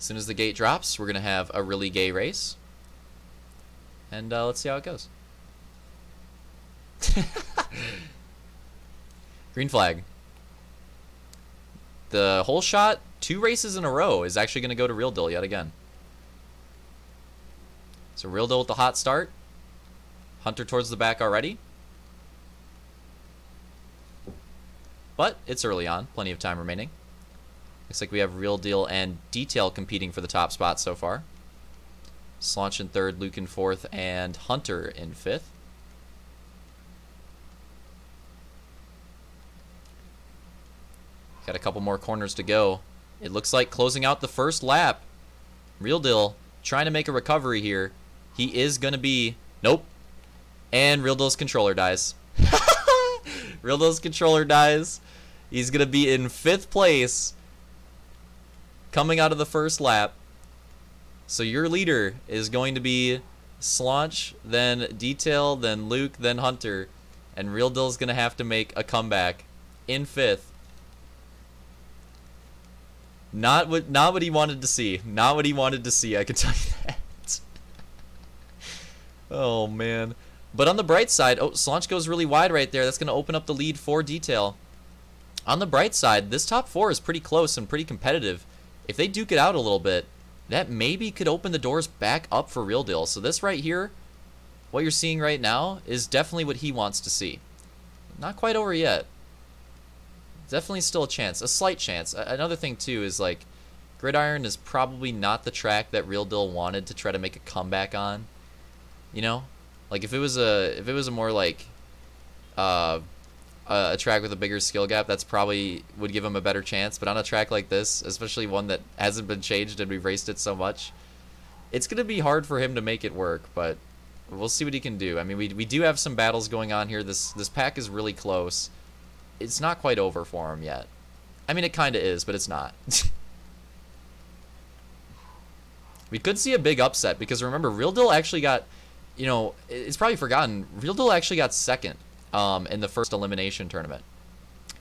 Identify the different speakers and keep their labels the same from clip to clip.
Speaker 1: As soon as the gate drops, we're going to have a really gay race. And let's see how it goes. Green flag. The whole shot, 2 races in a row, is actually going to go to Real Deal yet again. So Real Deal with the hot start. Hunter towards the back already. But it's early on. Plenty of time remaining. Looks like we have Real Deal and Detail competing for the top spot so far. Slaunch in 3rd, Luke in 4th, and Hunter in 5th. Got a couple more corners to go. It looks like closing out the first lap. Real Deal trying to make a recovery here. He is going to be... Nope. And Real Deal's controller dies. Real Deal's controller dies. He's going to be in 5th place coming out of the first lap. So your leader is going to be Slaunch, then Detail, then Luke, then Hunter. And Real Deal's going to have to make a comeback in 5th. Not what he wanted to see. Not what he wanted to see, I can tell you that. Oh, man. But on the bright side, oh, Slaunch goes really wide right there. That's going to open up the lead for Detail. On the bright side, this top 4 is pretty close and pretty competitive. If they duke it out a little bit, that maybe could open the doors back up for Real Deal. So this right here, what you're seeing right now, is definitely what he wants to see. Not quite over yet. Definitely still a chance, a slight chance. Another thing too is like, Gridiron is probably not the track that Real Deal wanted to try to make a comeback on. You know, like if it was a more like a track with a bigger skill gap, that's probably would give him a better chance. But on a track like this, especially one that hasn't been changed and we've raced it so much, it's gonna be hard for him to make it work. But we'll see what he can do. I mean, we do have some battles going on here. This pack is really close. It's not quite over for him yet. I mean, it kind of is, but it's not. We could see a big upset because remember, Real Deal actually got, you know, it's probably forgotten, Real Deal actually got 2nd in the first elimination tournament.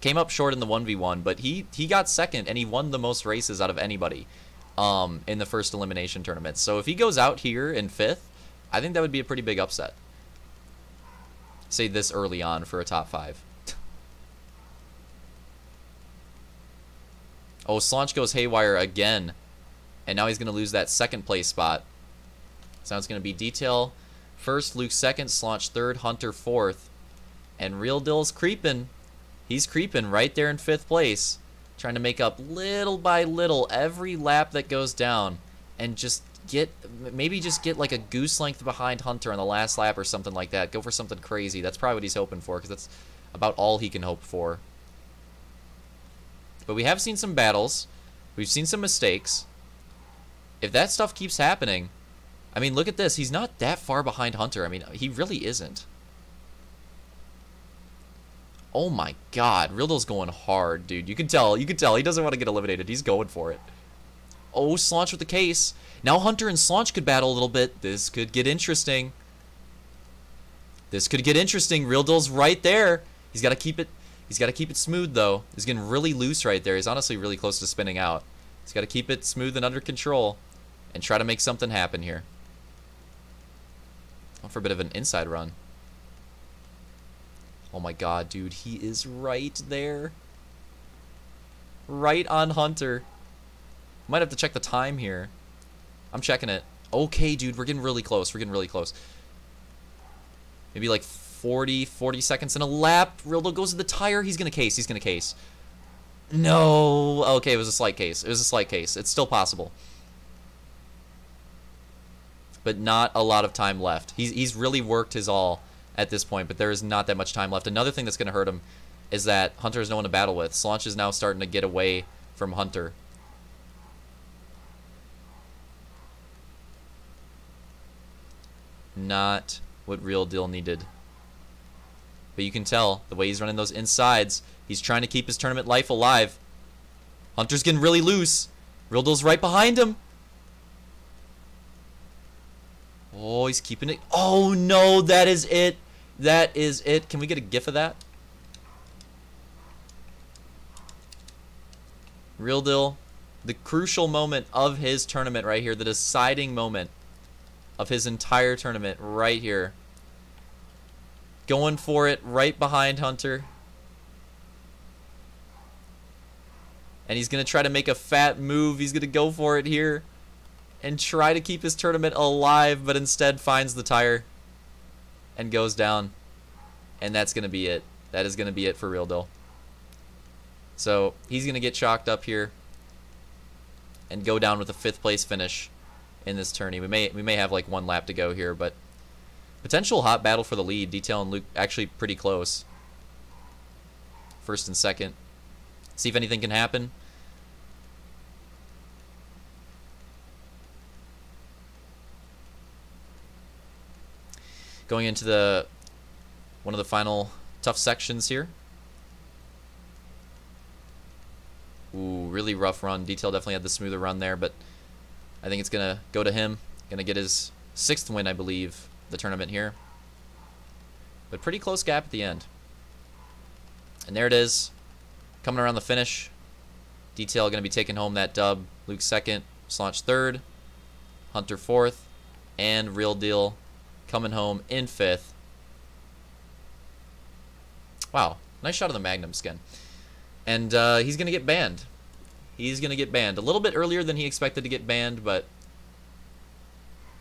Speaker 1: Came up short in the 1v1, but he got 2nd and he won the most races out of anybody in the first elimination tournament. So if he goes out here in 5th, I think that would be a pretty big upset. Say this early on for a top 5. Oh, Slaunch goes haywire again. And now he's going to lose that 2nd place spot. So now it's going to be Detail 1st, Luke 2nd, Slaunch 3rd, Hunter 4th. And Real Deal's creeping. He's creeping right there in 5th place. Trying to make up little by little every lap that goes down. And just maybe just get like a goose length behind Hunter on the last lap or something like that. Go for something crazy. That's probably what he's hoping for, because that's about all he can hope for. But we have seen some battles. We've seen some mistakes. If that stuff keeps happening, I mean, look at this. He's not that far behind Hunter. I mean, he really isn't. Oh my God, Real Deal's going hard, dude. You can tell. He doesn't want to get eliminated. He's going for it. Oh, Slaunch with the case. Now Hunter and Slaunch could battle a little bit. This could get interesting. This could get interesting. Real Deal's right there. He's got to keep it. He's got to keep it smooth, though. He's getting really loose right there. He's honestly really close to spinning out. He's got to keep it smooth and under control and try to make something happen here. Going for a bit of an inside run. Oh my God, dude. He is right there. Right on Hunter. Might have to check the time here. I'm checking it. Okay, dude. We're getting really close. We're getting really close. Maybe like 40 seconds in a lap. Real Deal goes to the tire. He's going to case. He's going to case. No. Okay, it was a slight case. It was a slight case. It's still possible. But not a lot of time left. He's really worked his all at this point, but there is not that much time left. Another thing that's going to hurt him is that Hunter has no one to battle with. Slaunch is now starting to get away from Hunter. Not what Real Deal needed. But you can tell the way he's running those insides. He's trying to keep his tournament life alive. Hunter's getting really loose. Real Deal's right behind him. Oh, he's keeping it. Oh, no, that is it. That is it. Can we get a gif of that? Real Deal The crucial moment of his tournament right here. The deciding moment of his entire tournament right here. Going for it right behind Hunter. And he's going to try to make a fat move. He's going to go for it here and try to keep his tournament alive, but instead finds the tire and goes down. And that's going to be it. That is going to be it for Real Deal. So he's going to get chalked up here and go down with a 5th place finish in this tourney. We may have like 1 lap to go here, but potential hot battle for the lead. Detail and Luke actually pretty close. 1st and 2nd. See if anything can happen. Going into one of the final tough sections here. Ooh, really rough run. Detail definitely had the smoother run there, but I think it's going to go to him. Going to get his 6th win, I believe, the tournament here. But pretty close gap at the end. And there it is. Coming around the finish. Detail going to be taking home that dub. Luke 2nd, Slanch 3rd, Hunter 4th, and Real Deal coming home in 5th. Wow, nice shot of the Magnum skin. And he's going to get banned. He's going to get banned. A little bit earlier than he expected to get banned, but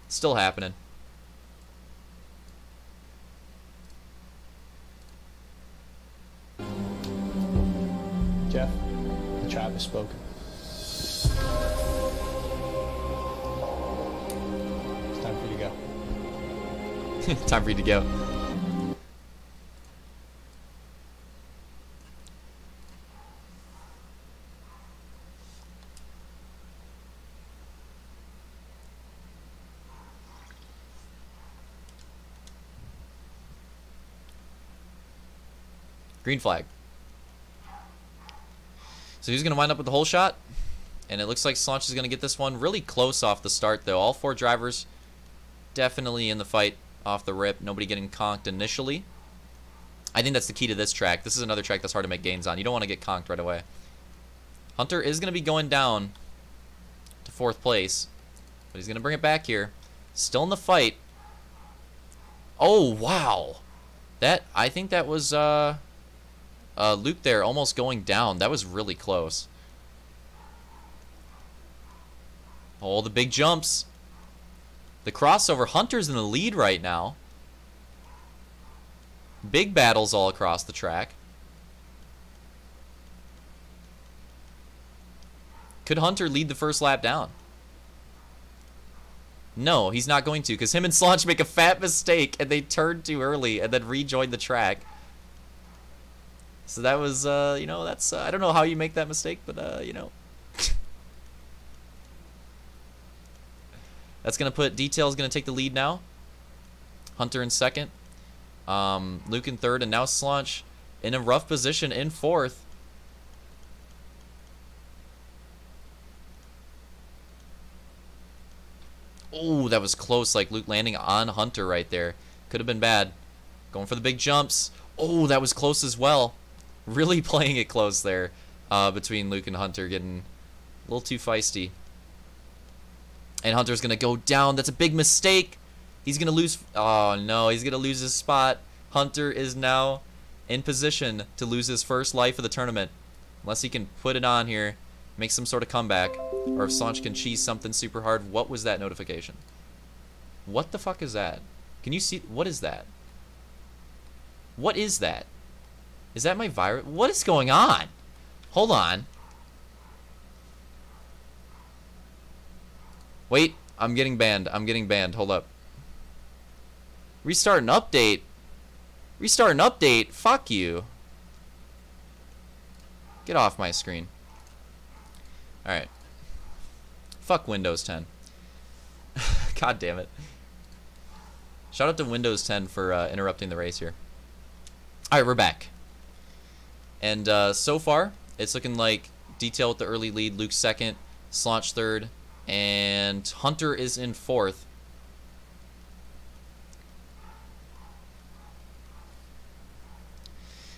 Speaker 1: still happening.
Speaker 2: Jeff, the tribe has spoken. It's time for you to go.
Speaker 1: Time for you to go. Green flag. So he's going to wind up with the hole shot. And it looks like Slanch is going to get this one really close off the start, though. All 4 drivers definitely in the fight off the rip. Nobody getting conked initially. I think that's the key to this track. This is another track that's hard to make gains on. You don't want to get conked right away. Hunter is going to be going down to 4th place. But he's going to bring it back here. Still in the fight. Oh, wow. I think that was Luke there almost going down. That was really close. Oh, the big jumps. The crossover. Hunter's in the lead right now. Big battles all across the track. Could Hunter lead the first lap down? No, he's not going to, because him and Slanch make a fat mistake and they turn too early and then rejoin the track. So that was, you know, that's, I don't know how you make that mistake, but, you know. That's going to put, Detail's going to take the lead now. Hunter in 2nd. Luke in 3rd, and now Slanch in a rough position in 4th. Oh, that was close, like Luke landing on Hunter right there. Could have been bad. Going for the big jumps. Oh, that was close as well. Really playing it close there between Luke and Hunter, getting a little too feisty. And Hunter's going to go down. That's a big mistake. He's going to lose. Oh, no. He's going to lose his spot. Hunter is now in position to lose his first life of the tournament. Unless he can put it on here, make some sort of comeback. Or if Slanch can cheese something super hard. What was that notification? What the fuck is that? Can you see? What is that? What is that? Is that my virus? What is going on? Hold on. Wait, I'm getting banned. I'm getting banned. Hold up. Restart an update. Restart an update. Fuck you. Get off my screen. Alright. Fuck Windows 10. God damn it. Shout out to Windows 10 for interrupting the race here. Alright, we're back. And so far, it's looking like Detail with the early lead. Luke 2nd. Slanch 3rd. And Hunter is in 4th.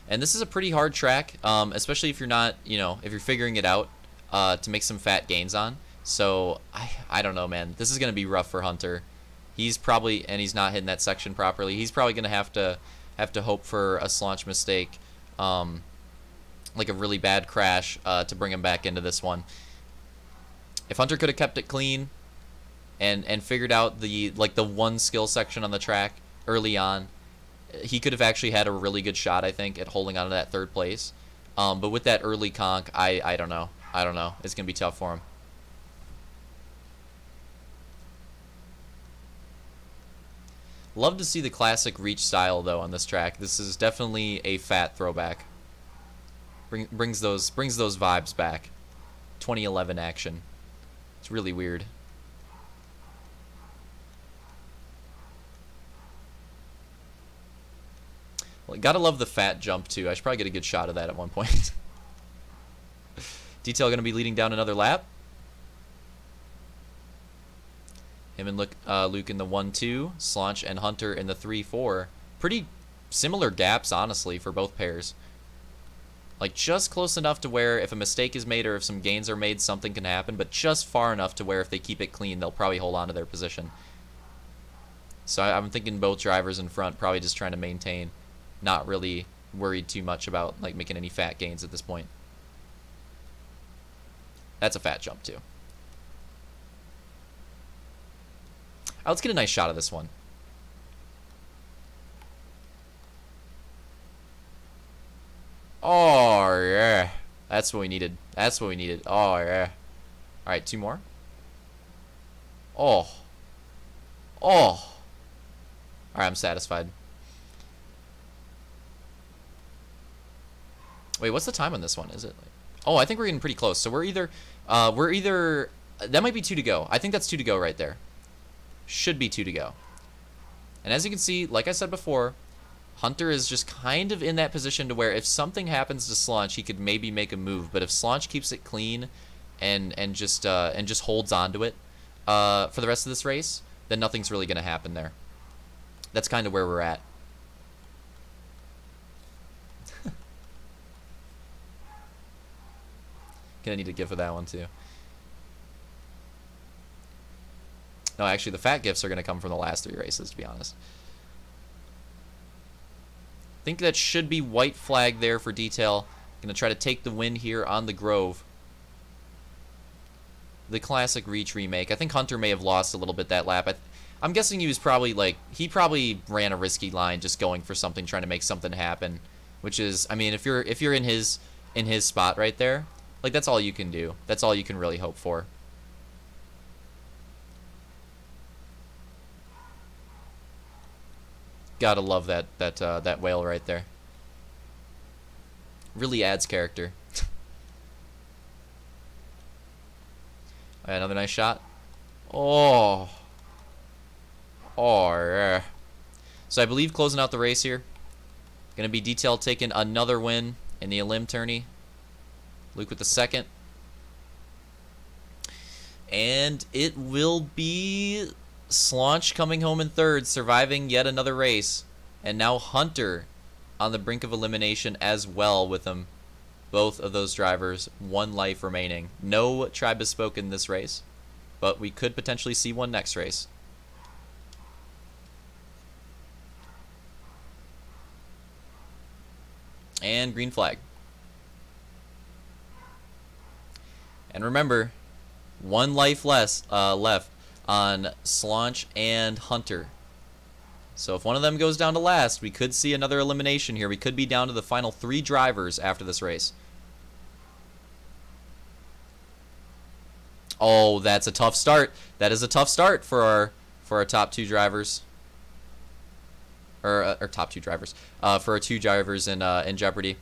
Speaker 1: And this is a pretty hard track, especially if you're not, you know, if you're figuring it out. to make some fat gains on. So I don't know, man. This is gonna be rough for Hunter. He's probably, and he's not hitting that section properly. He's probably gonna have to hope for a Slaunch mistake, like a really bad crash, to bring him back into this one. If Hunter could have kept it clean and figured out the one skill section on the track early on, he could have actually had a really good shot, I think, at holding on to that third place. But with that early conk, I don't know. I don't know. It's gonna be tough for him. Love to see the classic reach style though on this track. This is definitely a fat throwback. Brings those vibes back. 2011 action. It's really weird. Well, gotta love the fat jump too. I should probably get a good shot of that at one point. Detail gonna be leading down another lap. Him and Luke in the 1-2, Slaunch and Hunter in the 3-4. Pretty similar gaps, honestly, for both pairs. Like, just close enough to where if a mistake is made or if some gains are made, something can happen, but just far enough to where if they keep it clean, they'll probably hold on to their position. So I'm thinking both drivers in front probably just trying to maintain, not really worried too much about like making any fat gains at this point. That's a fat jump, too. Let's get a nice shot of this one. Oh, yeah. That's what we needed. That's what we needed. Oh, yeah. All right, 2 more. Oh. Oh. All right, I'm satisfied. Wait, what's the time on this one? Is it? Oh, I think we're getting pretty close. So we're either that might be 2 to go. I think that's 2 to go right there. Should be 2 to go. And as you can see, like I said before, Hunter is just kind of in that position to where if something happens to Slaunch, he could maybe make a move. But if Slaunch keeps it clean and just holds on to it for the rest of this race, then nothing's really going to happen there. That's kind of where we're at. Gonna need a GIF of that one too. No, actually, the fat GIFs are going to come from the last 3 races, to be honest. I think that should be white flag there for Detail. Going to try to take the win here on the Grove. The classic Reach remake. I think Hunter may have lost a little bit that lap. I'm guessing he was probably like, he probably ran a risky line just going for something, trying to make something happen. Which is, I mean, if you're in his spot right there, like that's all you can do. That's all you can really hope for. Gotta love that whale right there. Really adds character. Another nice shot. Oh. Oh, yeah. So I believe closing out the race here, gonna be Detail taking another win in the Elim tourney. Luke with the 2nd. And it will be Slaunch coming home in 3rd, surviving yet another race. And now Hunter on the brink of elimination as well with them. Both of those drivers, 1 life remaining. No Tribe Bespoke in this race, but we could potentially see one next race. And green flag. And remember, 1 life left on Slaunch and Hunter. So if one of them goes down to last, we could see another elimination here. We could be down to the final 3 drivers after this race. Oh, that's a tough start. That is a tough start for our top 2 drivers. Or top 2 drivers. For our 2 drivers in Jeopardy.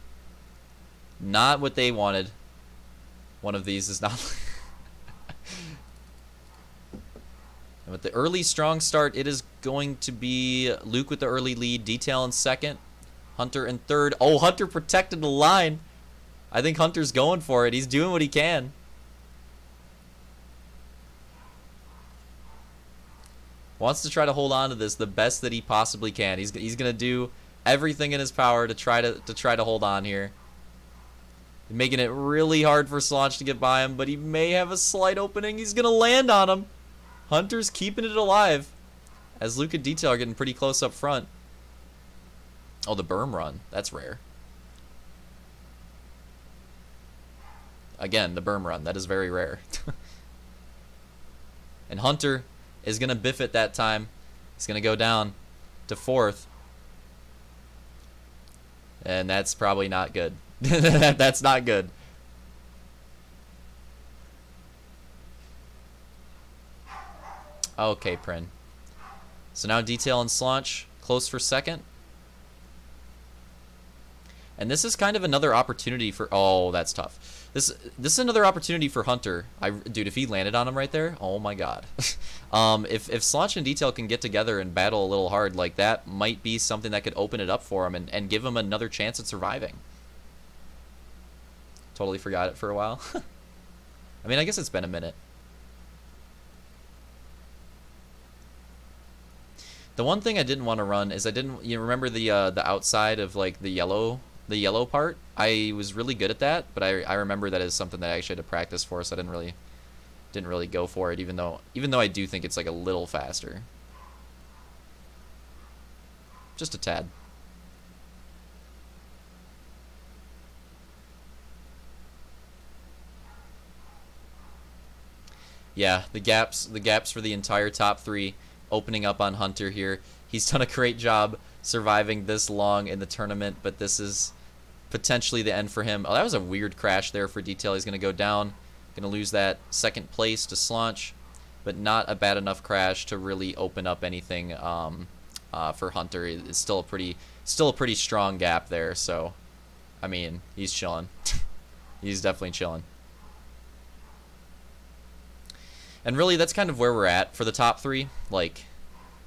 Speaker 1: Not what they wanted. One of these is not. And with the early strong start, it is going to be Luke with the early lead, Detail in 2nd, Hunter in 3rd. Oh, Hunter protected the line. I think Hunter's going for it. He's doing what he can. Wants to try to hold on to this the best that he possibly can. He's going to do everything in his power to try to hold on here. making it really hard for Slaunch to get by him, but he may have a slight opening. He's going to land on him. Hunter's keeping it alive as Luke and Detail are getting pretty close up front. Oh, the berm run. That's rare. Again, the berm run. That is very rare. And Hunter is going to biff it that time. He's going to go down to 4th. And that's probably not good. That's not good. Okay, Prin. So now Detail and Slaunch close for 2nd. And this is kind of another opportunity for... Oh, that's tough. This is another opportunity for Hunter. Dude, if he landed on him right there, oh my god. If Slaunch and Detail can get together and battle a little hard, like that might be something that could open it up for him and give him another chance at surviving. Totally forgot it for a while. I mean, I guess it's been a minute. The one thing I didn't want to run is you remember the outside of like the yellow part? I was really good at that, but I remember that is something that I actually had to practice for, so I didn't really go for it, even though I do think it's like a little faster. Just a tad. Yeah, the gaps for the entire top 3 opening up on Hunter here. He's done a great job surviving this long in the tournament, but this is potentially the end for him. Oh, that was a weird crash there for Detail. He's going to go down. Going to lose that 2nd place to Slaunch, but not a bad enough crash to really open up anything for Hunter. It's still a pretty strong gap there, so I mean, he's chilling. He's definitely chilling. And really, that's kind of where we're at for the top 3. Like,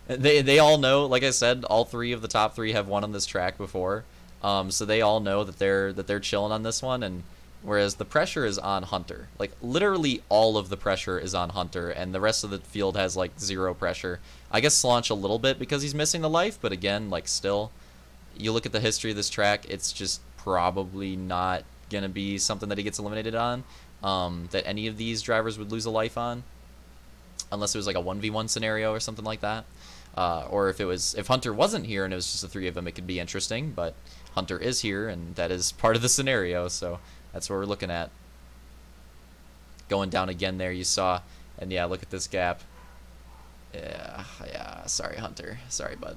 Speaker 1: they all know, like I said, all 3 of the top 3 have won on this track before. So they all know that they're chilling on this one, and whereas the pressure is on Hunter. Like, literally all of the pressure is on Hunter, and the rest of the field has, like, 0 pressure. I guess Slaunch a little bit because he's missing the life, but again, like, still, you look at the history of this track, it's just probably not going to be something that he gets eliminated on, that any of these drivers would lose a life on, unless it was, like, a 1v1 scenario or something like that. Or if Hunter wasn't here and it was just the 3 of them, it could be interesting, but Hunter is here, and that is part of the scenario, so that's what we're looking at. Going down again there, you saw, and yeah, look at this gap. Yeah, sorry, Hunter. Sorry, bud.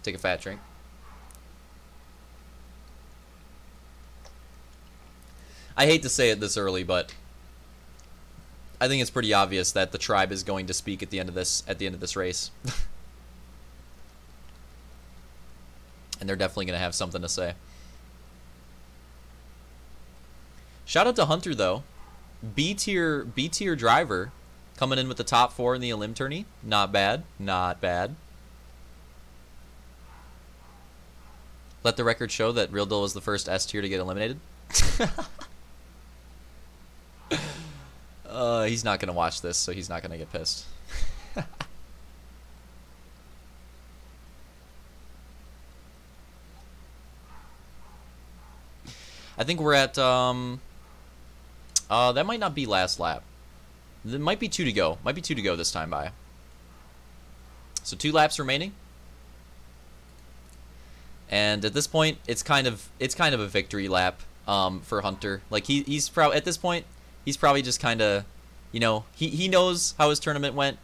Speaker 1: Take a fat drink. I hate to say it this early, but I think it's pretty obvious that the tribe is going to speak at the end of this race. And they're definitely going to have something to say. Shout out to Hunter, though. B-tier driver coming in with the top 4 in the Elim tourney. Not bad. Not bad. Let the record show that Real Deal was the first S tier to get eliminated. He's not going to watch this, so he's not going to get pissed. I think we're at, that might not be last lap. There might be 2 to go. Might be 2 to go this time by. So 2 laps remaining. And at this point, it's kind of a victory lap for Hunter. Like, he's probably, at this point, he's probably just kind of, you know, he knows how his tournament went.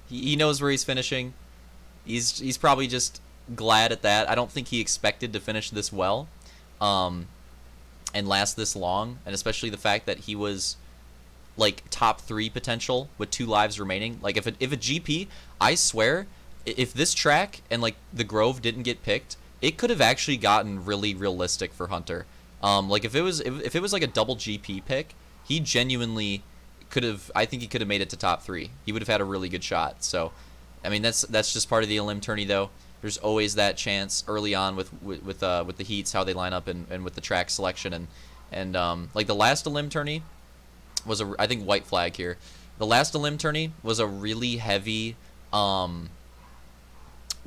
Speaker 1: He knows where he's finishing. He's probably just glad at that. I don't think he expected to finish this well. And last this long, and especially the fact that he was like top 3 potential with 2 lives remaining. Like, if a GP, I swear, if this track and like the Grove didn't get picked, it could have actually gotten really realistic for Hunter. Like if it was like a double GP pick, he genuinely could have. I think he could have made it to top 3. He would have had a really good shot. So, I mean, that's just part of the Elim tourney, though. There's always that chance early on with the heats, how they line up, and with the track selection, and like the last Elim tourney was I think white flag here. The last Elim tourney was a really heavy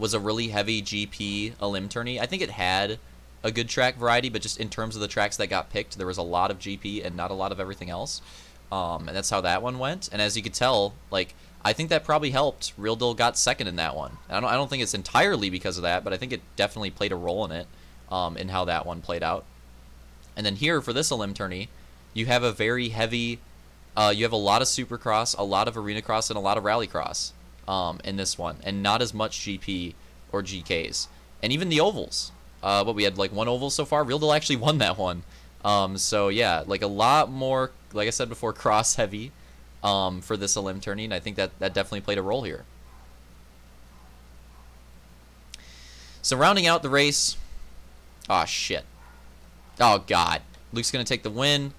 Speaker 1: GP Elim tourney. I think it had a good track variety, but just in terms of the tracks that got picked, there was a lot of GP and not a lot of everything else. And that's how that one went. And as you could tell, like, I think that probably helped. Real Deal got second in that one. I don't think it's entirely because of that, but I think it definitely played a role in it, in how that one played out. And then here for this Elim tourney, you have a very heavy, you have a lot of Supercross, a lot of Arena Cross, and a lot of Rallycross in this one, and not as much GP or GKs. And even the ovals. But we had like one oval so far. Real Deal actually won that one. So yeah, like a lot more, like I said before, cross heavy for this Elim tourney, and I think that definitely played a role here. So rounding out the race, oh shit, oh god, Luke's gonna take the win,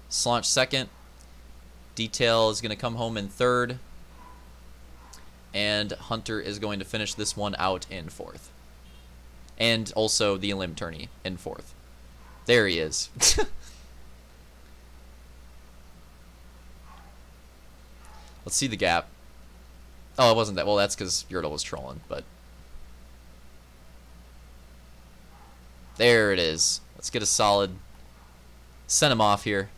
Speaker 1: Slanch second, Detail is gonna come home in third, and Hunter is going to finish this one out in fourth, and also the Elim tourney in fourth. There he is. Let's see the gap. Oh, it wasn't that. Well, that's because Yurtle was trolling, but there it is. Let's get a solid. Send him off here.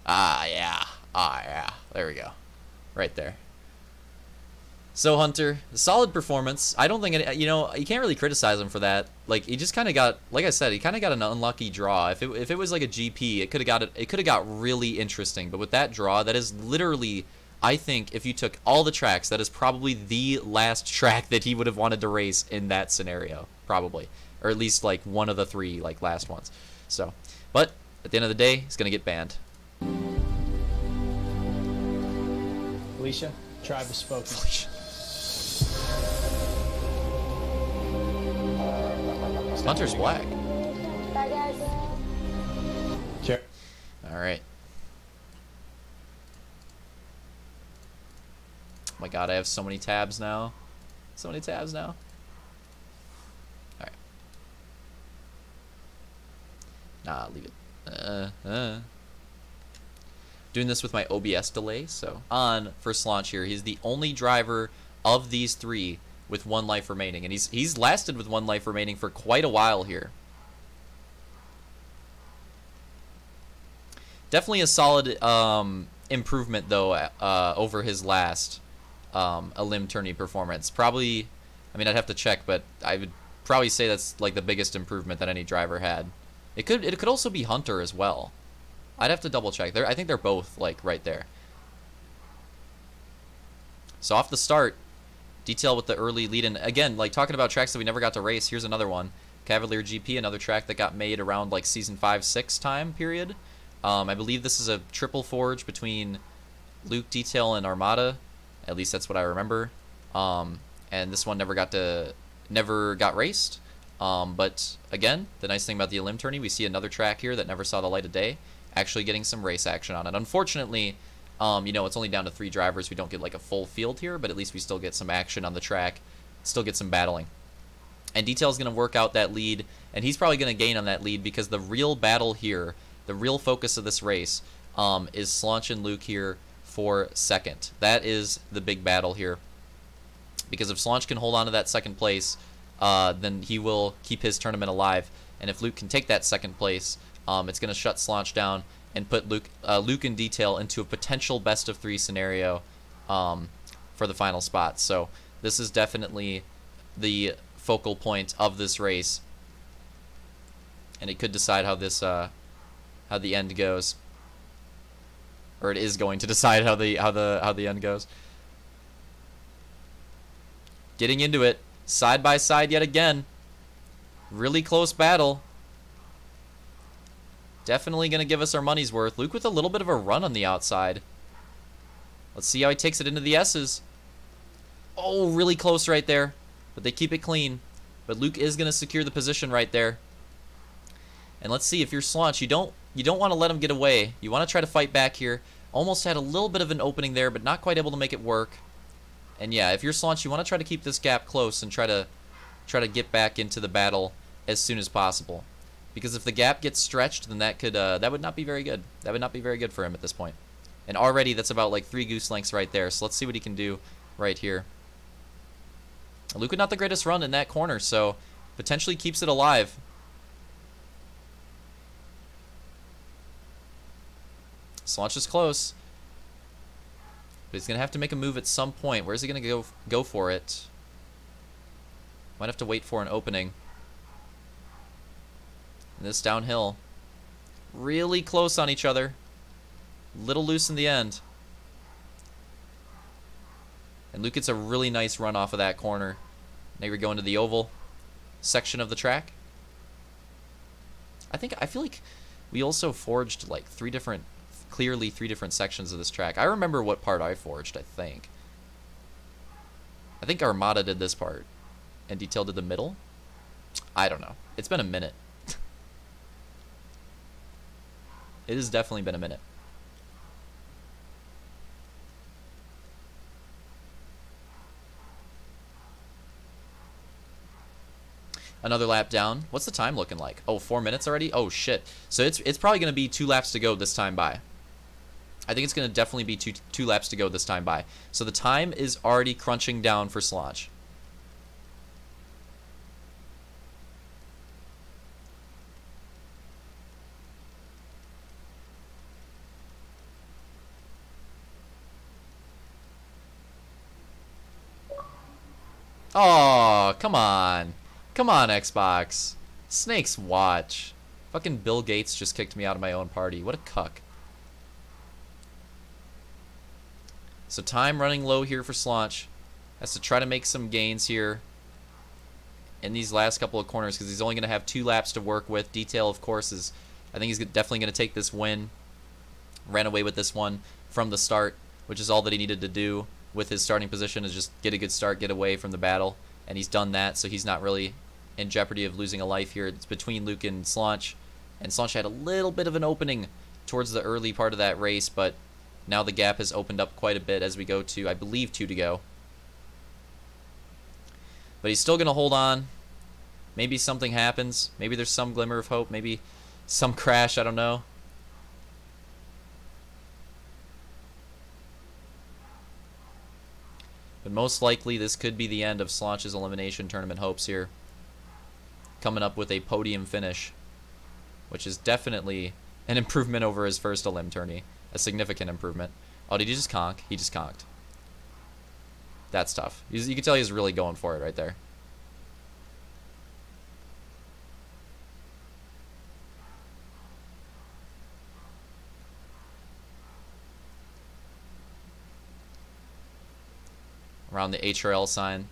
Speaker 1: Ah, yeah. Ah, yeah. There we go. Right there. So Hunter, a solid performance. I don't think you can't really criticize him for that. Like, he just kind of got, like I said, he kind of got an unlucky draw. If it was like a GP, it could have got really interesting. But with that draw, that is literally, I think, if you took all the tracks, that is probably the last track that he would have wanted to race in that scenario, probably, or at least like one of the three like last ones. So, but at the end of the day, he's gonna get banned.
Speaker 2: Alicia, tribe has spoken.
Speaker 1: Hunter's black.
Speaker 3: Bye, guys.
Speaker 2: Sure.
Speaker 1: All right. Oh my god, I have so many tabs now. So many tabs now. All right. Nah, leave it. Doing this with my OBS delay, so on first launch here. He's the only driver of these three with 1 life remaining, and he's lasted with 1 life remaining for quite a while here. Definitely a solid improvement though over his last Elim tourney performance. Probably, I mean, I'd have to check, but I would probably say that's like the biggest improvement that any driver had. It could also be Hunter as well. I'd have to double check. I think they're both like right there. So off the start, Detail with the early lead, and again, like talking about tracks that we never got to race, here's another one. Cavalier GP, another track that got made around like season 5-6 time period. I believe this is a triple forge between Luke, Detail, and Armada. At least that's what I remember. And this one never got raced. But again, the nice thing about the Elim tourney, we see another track here that never saw the light of day, actually getting some race action on it. Unfortunately, it's only down to 3 drivers. We don't get like a full field here, but at least we still get some action on the track, still get some battling. And Detail's going to work out that lead, and he's probably going to gain on that lead because the real battle here, the real focus of this race, is Slanch and Luke here for second. That is the big battle here. Because if Slanch can hold on to that second place, then he will keep his tournament alive. And if Luke can take that second place, it's going to shut Slanch down and put Luke and Detail into a potential best of 3 scenario for the final spot. So this is definitely the focal point of this race, and it could decide how this how the end goes, or it is going to decide how the end goes. Getting into it, side by side yet again. Really close battle. Definitely going to give us our money's worth. Luke with a little bit of a run on the outside. Let's see how he takes it into the S's. Oh, really close right there. But they keep it clean. But Luke is going to secure the position right there. And let's see, if you're Slanch, you don't want to let him get away. You want to try to fight back here. Almost had a little bit of an opening there, but not quite able to make it work. And yeah, if you're Slanch, you want to try to keep this gap close and try to get back into the battle as soon as possible. Because if the gap gets stretched, then that would not be very good. That would not be very good for him at this point. And already that's about like 3 goose lengths right there. So let's see what he can do right here. Luke had not the greatest run in that corner, so Potentially keeps it alive. Slaunch is close. But he's going to have to make a move at some point. Where's he going to go for it? Might have to wait for an opening. And this downhill. Really close on each other. Little loose in the end. And Luke gets a really nice run off of that corner. Now we're going to the oval section of the track. I feel like we also forged like clearly three different sections of this track. I remember what part I forged, I think. I think Armada did this part. And Detail did the middle. I don't know. It's been a minute. It has definitely been a minute. Another lap down. What's the time looking like? Oh, 4 minutes already? Oh, shit. So it's probably going to be 2 laps to go this time by. I think it's going to definitely be two laps to go this time by. So the time is already crunching down for Slaunch. Oh, come on. Come on, Xbox. Snake's watch. Fucking Bill Gates just kicked me out of my own party. What a cuck. So time running low here for Slaunch. Has to try to make some gains here in these last couple of corners because he's only going to have 2 laps to work with. Detail, of course, is... I think he's definitely going to take this win. Ran away with this one from the start, which is all that he needed to do with his starting position, is just get a good start, get away from the battle. And he's done that, so he's not really in jeopardy of losing a life here. It's between Luke and Slaunch. And Slaunch had a little bit of an opening towards the early part of that race, but now the gap has opened up quite a bit as we go to, I believe, 2 to go. But he's still going to hold on. Maybe something happens. Maybe there's some glimmer of hope. Maybe some crash. I don't know. But most likely this could be the end of Slaunch's Elimination Tournament hopes here. Coming up with a podium finish, which is definitely an improvement over his first Elim tourney. A significant improvement. Oh, did he just conk? He just conked. That's tough. You can tell he's really going for it right there. Around the HRL sign.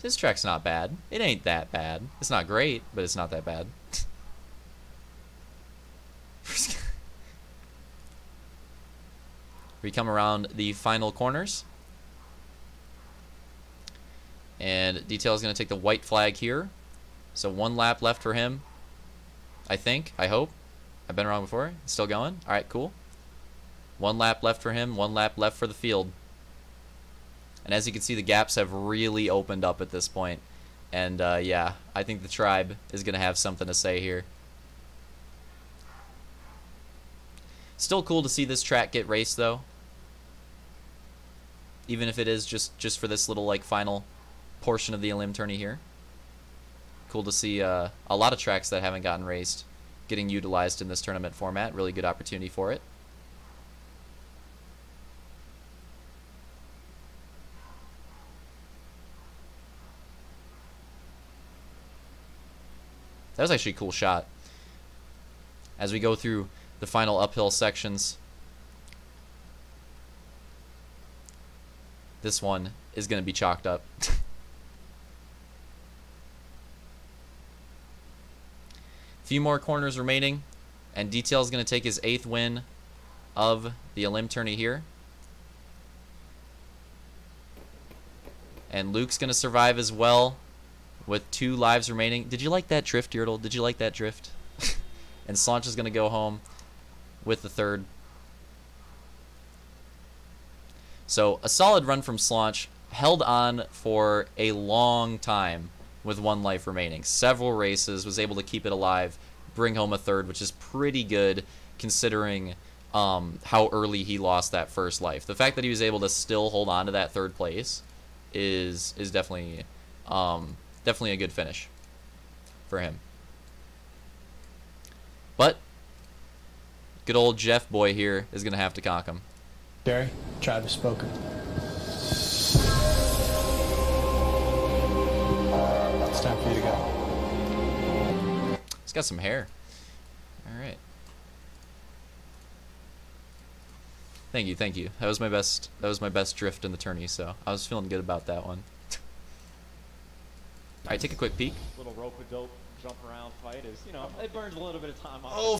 Speaker 1: This track's not bad. It ain't that bad. It's not great, but it's not that bad. We come around the final corners. And Detail is going to take the white flag here. So 1 lap left for him. I think. I hope. I've been wrong before. It's still going. Alright, cool. 1 lap left for him. 1 lap left for the field. And as you can see, the gaps have really opened up at this point. And yeah, I think the tribe is going to have something to say here. Still cool to see this track get raced, though. Even if it is just for this little like final portion of the Elim tourney here. Cool to see a lot of tracks that haven't gotten raced getting utilized in this tournament format. Really good opportunity for it. That was actually a cool shot. As we go through the final uphill sections, this one is going to be chalked up. Few more corners remaining, and Detail is going to take his 8th win of the Elim tourney here. And Luke's going to survive as well with 2 lives remaining. Did you like that drift, Yurtle? Did you like that drift? And Slaunch is going to go home with the 3rd. So a solid run from Slaunch. Held on for a long time with 1 life remaining. Several races, was able to keep it alive, bring home a 3rd, which is pretty good considering how early he lost that first life. The fact that he was able to still hold on to that 3rd place is definitely definitely a good finish. for him. But good old Jeff boy here is going to have to conk him.
Speaker 2: Jerry, tribe has spoken. It's time for you to go.
Speaker 1: He's got some hair. All right. Thank you, thank you. That was my best drift in the tourney, so I was feeling good about that one. All right, take a quick peek.
Speaker 3: Little rope-a-dope jump around fight is, you know, it burns a little bit of time off.
Speaker 1: Oh,